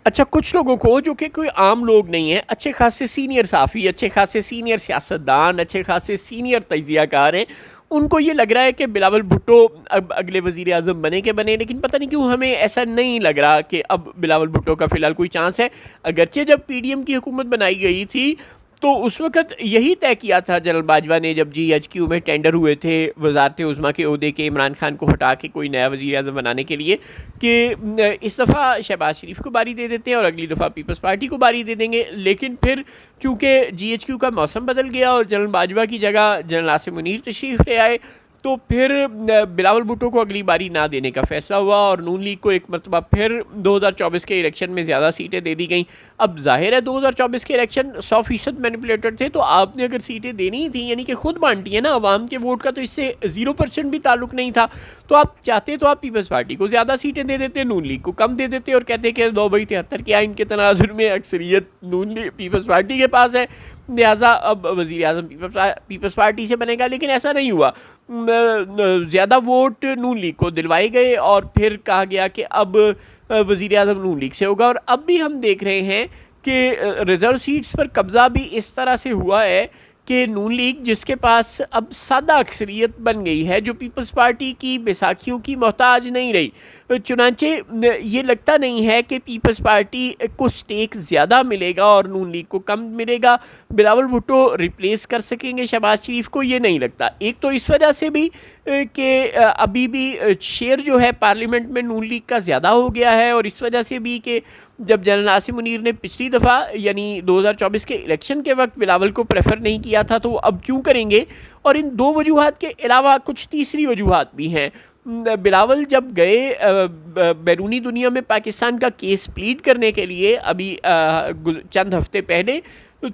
اچھا کچھ لوگوں کو جو کہ کوئی عام لوگ نہیں ہیں، اچھے خاصے سینئر صحافی، اچھے خاصے سینئر سیاستدان، اچھے خاصے سینئر تجزیہ کار ہیں، ان کو یہ لگ رہا ہے کہ بلاول بھٹو اب اگلے وزیر اعظم بنے کے بنے، لیکن پتہ نہیں کیوں ہمیں ایسا نہیں لگ رہا کہ اب بلاول بھٹو کا فی الحال کوئی چانس ہے۔ اگرچہ جب پی ڈی ایم کی حکومت بنائی گئی تھی تو اس وقت یہی طے کیا تھا جنرل باجوہ نے، جب جی ایچ کیو میں ٹینڈر ہوئے تھے وزارت عظمیٰ کے عہدے کے عمران خان کو ہٹا کے کوئی نیا وزیر اعظم بنانے کے لیے، کہ اس دفعہ شہباز شریف کو باری دے دیتے ہیں اور اگلی دفعہ پیپلز پارٹی کو باری دے دیں گے، لیکن پھر چونکہ جی ایچ کیو کا موسم بدل گیا اور جنرل باجوہ کی جگہ جنرل عاصم منیر تشریف لے آئے، تو پھر بلاول بھٹو کو اگلی باری نہ دینے کا فیصلہ ہوا اور نون لیگ کو ایک مرتبہ پھر 2024 کے الیکشن میں زیادہ سیٹیں دے دی گئیں۔ اب ظاہر ہے 2024 کے الیکشن 100% مینیپولیٹڈ تھے، تو آپ نے اگر سیٹیں دینی تھیں یعنی کہ خود بانٹی ہے نا، عوام کے ووٹ کا تو اس سے 0% بھی تعلق نہیں تھا، تو آپ چاہتے تو آپ پیپلز پارٹی کو زیادہ سیٹیں دے دیتے، نون لیگ کو کم دے دیتے اور کہتے کہ 2/73 کے آئین کے تناظر میں اکثریت نون لیگ پیپلز پارٹی کے پاس ہے، لہٰذا اب وزیر اعظم پیپلز پارٹی سے بنے گا، لیکن ایسا نہیں ہوا۔ زیادہ ووٹ نون لیگ کو دلوائے گئے اور پھر کہا گیا کہ اب وزیر اعظم نون لیگ سے ہوگا، اور اب بھی ہم دیکھ رہے ہیں کہ ریزرو سیٹس پر قبضہ بھی اس طرح سے ہوا ہے کہ نون لیگ جس کے پاس اب سادہ اکثریت بن گئی ہے، جو پیپلز پارٹی کی بیساکھیوں کی محتاج نہیں رہی، چنانچہ یہ لگتا نہیں ہے کہ پیپلز پارٹی کو سٹیک زیادہ ملے گا اور نون لیگ کو کم ملے گا۔ بلاول بھٹو ریپلیس کر سکیں گے شہباز شریف کو، یہ نہیں لگتا۔ ایک تو اس وجہ سے بھی کہ ابھی بھی شیئر جو ہے پارلیمنٹ میں نون لیگ کا زیادہ ہو گیا ہے، اور اس وجہ سے بھی کہ جب جنرل عاصم منیر نے پچھلی دفعہ یعنی 2024 کے الیکشن کے وقت بلاول کو پریفر نہیں کیا تھا، تو وہ اب کیوں کریں گے؟ اور ان دو وجوہات کے علاوہ کچھ تیسری وجوہات بھی ہیں۔ بلاول جب گئے بیرونی دنیا میں پاکستان کا کیس پلیڈ کرنے کے لیے ابھی چند ہفتے پہلے،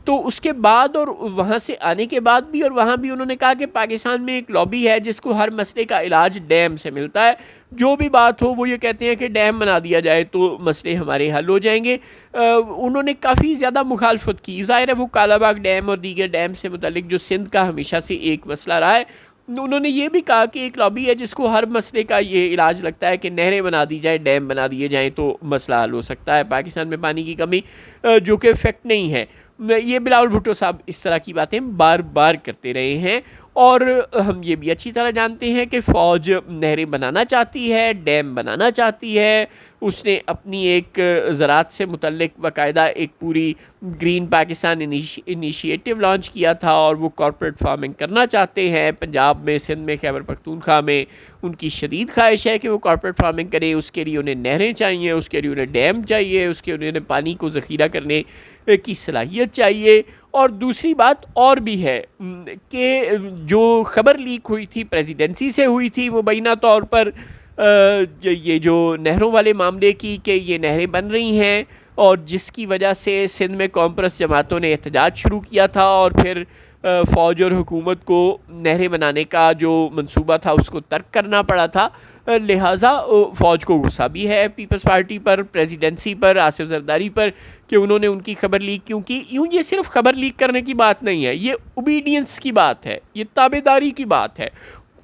تو اس کے بعد اور وہاں سے آنے کے بعد بھی، اور وہاں بھی انہوں نے کہا کہ پاکستان میں ایک لابی ہے جس کو ہر مسئلے کا علاج ڈیم سے ملتا ہے، جو بھی بات ہو وہ یہ کہتے ہیں کہ ڈیم بنا دیا جائے تو مسئلے ہمارے حل ہو جائیں گے۔ انہوں نے کافی زیادہ مخالفت کی، ظاہر ہے وہ کالا باغ ڈیم اور دیگر ڈیم سے متعلق جو سندھ کا ہمیشہ سے ایک مسئلہ رہا ہے، انہوں نے یہ بھی کہا کہ ایک لابی ہے جس کو ہر مسئلے کا یہ علاج لگتا ہے کہ نہریں بنا دی جائیں، ڈیم بنا دیے جائیں تو مسئلہ حل ہو سکتا ہے پاکستان میں پانی کی کمی، جو کہ فیکٹ نہیں ہے۔ یہ بلاول بھٹو صاحب اس طرح کی باتیں بار بار کرتے رہے ہیں، اور ہم یہ بھی اچھی طرح جانتے ہیں کہ فوج نہریں بنانا چاہتی ہے، ڈیم بنانا چاہتی ہے، اس نے اپنی ایک زراعت سے متعلق باقاعدہ ایک پوری گرین پاکستان انیشیٹو لانچ کیا تھا، اور وہ کارپوریٹ فارمنگ کرنا چاہتے ہیں پنجاب میں، سندھ میں، خیبر پختونخوا میں۔ ان کی شدید خواہش ہے کہ وہ کارپوریٹ فارمنگ کریں، اس کے لیے انہیں نہریں چاہیے، اس کے لیے انہیں ڈیم چاہیے، اس کے لیے انہیں پانی کو ذخیرہ کرنے کی صلاحیت چاہیے۔ اور دوسری بات اور بھی ہے کہ جو خبر لیک ہوئی تھی پریزیڈنسی سے ہوئی تھی مبینہ طور پر یہ جو نہروں والے معاملے کی، کہ یہ نہریں بن رہی ہیں اور جس کی وجہ سے سندھ میں کانپرس جماعتوں نے احتجاج شروع کیا تھا، اور پھر فوج اور حکومت کو نہریں بنانے کا جو منصوبہ تھا اس کو ترک کرنا پڑا تھا، لہٰذا فوج کو غصہ بھی ہے پیپلز پارٹی پر، پریزیڈنسی پر، آصف زرداری پر، کہ انہوں نے ان کی خبر لیک کیوں کی۔ یوں یہ صرف خبر لیک کرنے کی بات نہیں ہے، یہ اوبیڈینس کی بات ہے، یہ تابعداری کی بات ہے۔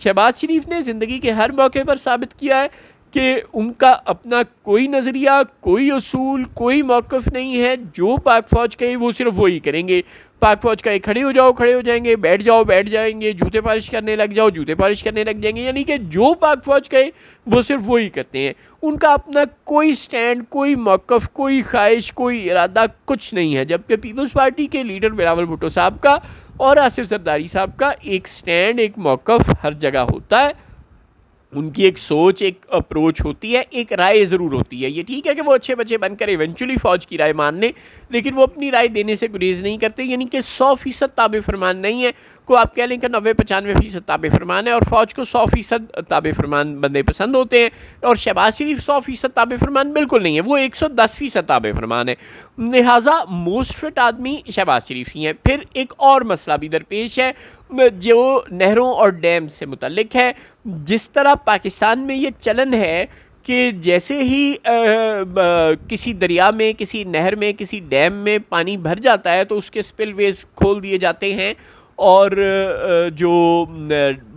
شہباز شریف نے زندگی کے ہر موقع پر ثابت کیا ہے کہ ان کا اپنا کوئی نظریہ، کوئی اصول، کوئی موقف نہیں ہے، جو پاک فوج کہے وہ صرف وہی کریں گے۔ پاک فوج کہے کھڑے ہو جاؤ کھڑے ہو جائیں گے، بیٹھ جاؤ بیٹھ جائیں گے، جوتے پالش کرنے لگ جاؤ جوتے پالش کرنے لگ جائیں گے، یعنی کہ جو پاک فوج کہے وہ صرف وہی کرتے ہیں۔ ان کا اپنا کوئی سٹینڈ، کوئی موقف، کوئی خواہش، کوئی ارادہ کچھ نہیں ہے، جبکہ پیپلز پارٹی کے لیڈر بلاول بھٹو صاحب کا اور آصف زرداری صاحب کا ایک سٹینڈ، ایک موقف ہر جگہ ہوتا ہے، ان کی ایک سوچ، ایک اپروچ ہوتی ہے، ایک رائے ضرور ہوتی ہے۔ یہ ٹھیک ہے کہ وہ اچھے بچے بن کر ایونچولی فوج کی رائے مان لیں، لیکن وہ اپنی رائے دینے سے گریز نہیں کرتے، یعنی کہ 100% تابع فرمان نہیں ہے۔ کو آپ کہہ لیں کہ 90-95% تابع فرمان ہے، اور فوج کو 100% تابع فرمان بندے پسند ہوتے ہیں، اور شہباز شریف 100% تابع فرمان بالکل نہیں ہے، وہ 110% تابع فرمان ہے، لہٰذا موسٹ فٹ آدمی شہباز شریف ہی ہیں۔ پھر ایک اور مسئلہ بھی درپیش ہے جو نہروں اور ڈیم سے متعلق ہے۔ جس طرح پاکستان میں یہ چلن ہے کہ جیسے ہی کسی دریا میں، کسی نہر میں، کسی ڈیم میں پانی بھر جاتا ہے تو اس کے سپل ویز کھول دیے جاتے ہیں، اور جو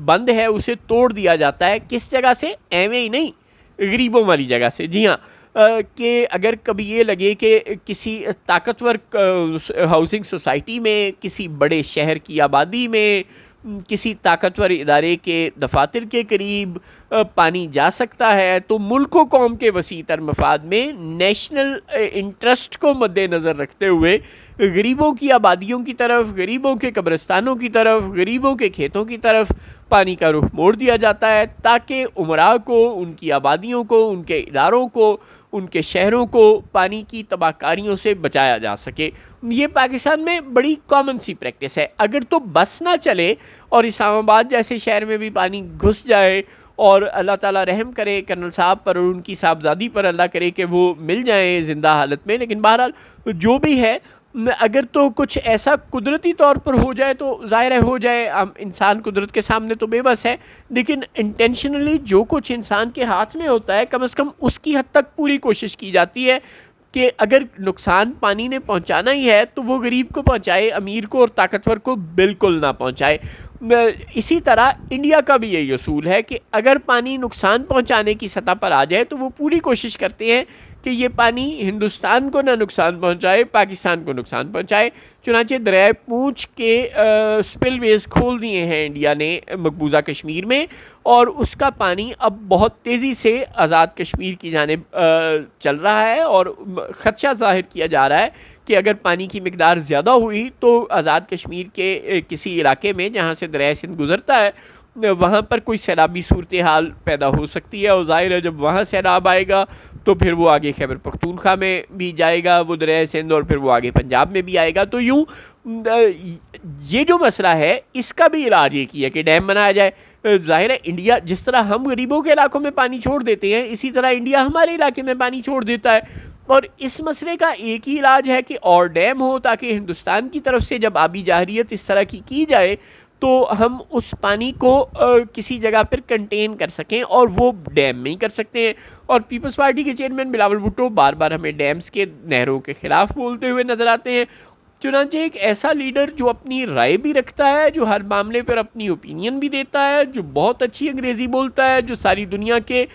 بند ہے اسے توڑ دیا جاتا ہے۔ کس جگہ سے؟ ایویں ہی نہیں، غریبوں والی جگہ سے، جی ہاں۔ کہ اگر کبھی یہ لگے کہ کسی طاقتور ہاؤسنگ سوسائٹی میں، کسی بڑے شہر کی آبادی میں، کسی طاقتور ادارے کے دفاتر کے قریب پانی جا سکتا ہے، تو ملک و قوم کے وسیع تر مفاد میں نیشنل انٹرسٹ کو مد نظر رکھتے ہوئے غریبوں کی آبادیوں کی طرف، غریبوں کے قبرستانوں کی طرف، غریبوں کے کھیتوں کی طرف پانی کا رخ موڑ دیا جاتا ہے، تاکہ عمراء کو، ان کی آبادیوں کو، ان کے اداروں کو، ان کے شہروں کو پانی کی تباہ کاریوں سے بچایا جا سکے۔ یہ پاکستان میں بڑی کامن سی پریکٹس ہے۔ اگر تو بس نہ چلے اور اسلام آباد جیسے شہر میں بھی پانی گھس جائے، اور اللہ تعالیٰ رحم کرے کرنل صاحب پر اور ان کی صاحبزادی پر، اللہ کرے کہ وہ مل جائیں زندہ حالت میں، لیکن بہرحال جو بھی ہے، اگر تو کچھ ایسا قدرتی طور پر ہو جائے تو ظاہر ہے ہو جائے، انسان قدرت کے سامنے تو بے بس ہے، لیکن انٹینشنلی جو کچھ انسان کے ہاتھ میں ہوتا ہے، کم از کم اس کی حد تک پوری کوشش کی جاتی ہے کہ اگر نقصان پانی نے پہنچانا ہی ہے تو وہ غریب کو پہنچائے، امیر کو اور طاقتور کو بالکل نہ پہنچائے۔ اسی طرح انڈیا کا بھی یہی اصول ہے کہ اگر پانی نقصان پہنچانے کی سطح پر آ جائے تو وہ پوری کوشش کرتے ہیں کہ یہ پانی ہندوستان کو نہ نقصان پہنچائے، پاکستان کو نقصان پہنچائے۔ چنانچہ دریائے پونچھ کے سپل ویز کھول دیے ہیں انڈیا نے مقبوضہ کشمیر میں، اور اس کا پانی اب بہت تیزی سے آزاد کشمیر کی جانب چل رہا ہے، اور خدشہ ظاہر کیا جا رہا ہے کہ اگر پانی کی مقدار زیادہ ہوئی تو آزاد کشمیر کے کسی علاقے میں جہاں سے دریائے سندھ گزرتا ہے، وہاں پر کوئی سیلابی صورتحال پیدا ہو سکتی ہے، اور ظاہر ہے جب وہاں سیلاب آئے گا تو پھر وہ آگے خیبر پختونخوا میں بھی جائے گا وہ دریائے سندھ، اور پھر وہ آگے پنجاب میں بھی آئے گا۔ تو یوں یہ جو مسئلہ ہے اس کا بھی علاج ایک ہی ہے کہ ڈیم بنایا جائے۔ ظاہر ہے انڈیا جس طرح ہم غریبوں کے علاقوں میں پانی چھوڑ دیتے ہیں، اسی طرح انڈیا ہمارے علاقے میں پانی چھوڑ دیتا ہے، اور اس مسئلے کا ایک ہی علاج ہے کہ اور ڈیم ہو، تاکہ ہندوستان کی طرف سے جب آبی جاہریت اس طرح کی جائے تو ہم اس پانی کو کسی جگہ پر کنٹین کر سکیں، اور وہ ڈیم میں ہی کر سکتے ہیں۔ اور پیپلز پارٹی کے چیئرمین بلاول بھٹو بار بار ہمیں ڈیمز کے، نہروں کے خلاف بولتے ہوئے نظر آتے ہیں۔ چنانچہ ایک ایسا لیڈر جو اپنی رائے بھی رکھتا ہے، جو ہر معاملے پر اپنی اوپینین بھی دیتا ہے، جو بہت اچھی انگریزی بولتا ہے، جو ساری دنیا کے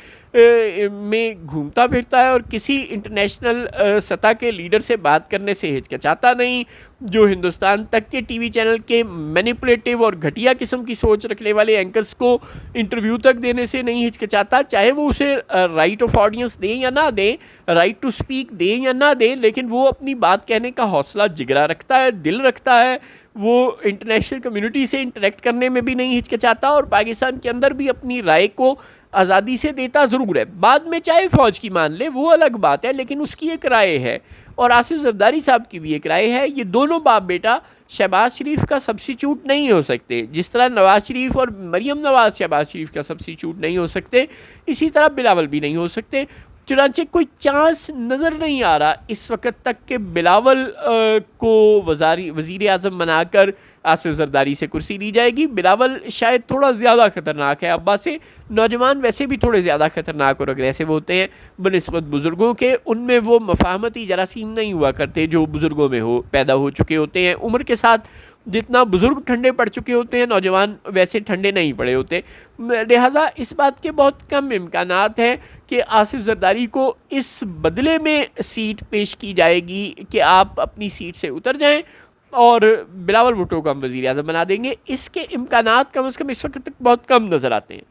میں گھومتا پھرتا ہے، اور کسی انٹرنیشنل سطح کے لیڈر سے بات کرنے سے ہچکچاتا نہیں، جو ہندوستان تک کے ٹی وی چینل کے مینیپولیٹو اور گھٹیا قسم کی سوچ رکھنے والے اینکرز کو انٹرویو تک دینے سے نہیں ہچکچاتا، چاہے وہ اسے رائٹ آف آڈینس دیں یا نہ دیں، رائٹ ٹو سپیک دیں یا نہ دیں، لیکن وہ اپنی بات کہنے کا حوصلہ جگرا رکھتا ہے، دل رکھتا ہے، وہ انٹرنیشنل کمیونٹی سے انٹریکٹ کرنے میں بھی نہیں ہچکچاتا، اور پاکستان کے اندر بھی اپنی رائے کو آزادی سے دیتا ضرور ہے۔ بعد میں چاہے فوج کی مان لے وہ الگ بات ہے، لیکن اس کی ایک رائے ہے، اور آصف زرداری صاحب کی بھی ایک رائے ہے۔ یہ دونوں باپ بیٹا شہباز شریف کا سبسٹیچیوٹ نہیں ہو سکتے، جس طرح نواز شریف اور مریم نواز شہباز شریف کا سبسٹیچیوٹ نہیں ہو سکتے، اسی طرح بلاول بھی نہیں ہو سکتے۔ چنانچہ کوئی چانس نظر نہیں آ رہا اس وقت تک کہ بلاول کو وزیر اعظم بنا کر آصف زرداری سے کرسی لی جائے گی۔ بلاول شاید تھوڑا زیادہ خطرناک ہے ابا سے، نوجوان ویسے بھی تھوڑے زیادہ خطرناک اور اگریسو ہوتے ہیں بنسبت بزرگوں کے، ان میں وہ مفاہمتی جراثیم نہیں ہوا کرتے جو بزرگوں میں پیدا ہو چکے ہوتے ہیں۔ عمر کے ساتھ جتنا بزرگ ٹھنڈے پڑ چکے ہوتے ہیں، نوجوان ویسے ٹھنڈے نہیں پڑے ہوتے، لہٰذا اس بات کے بہت کم امکانات ہیں کہ آصف زرداری کو اس بدلے میں سیٹ پیش کی جائے گی کہ آپ اپنی سیٹ سے اتر جائیں اور بلاول بھٹو کو ہم وزیر اعظم بنا دیں گے۔ اس کے امکانات کم از کم اس وقت تک بہت کم نظر آتے ہیں۔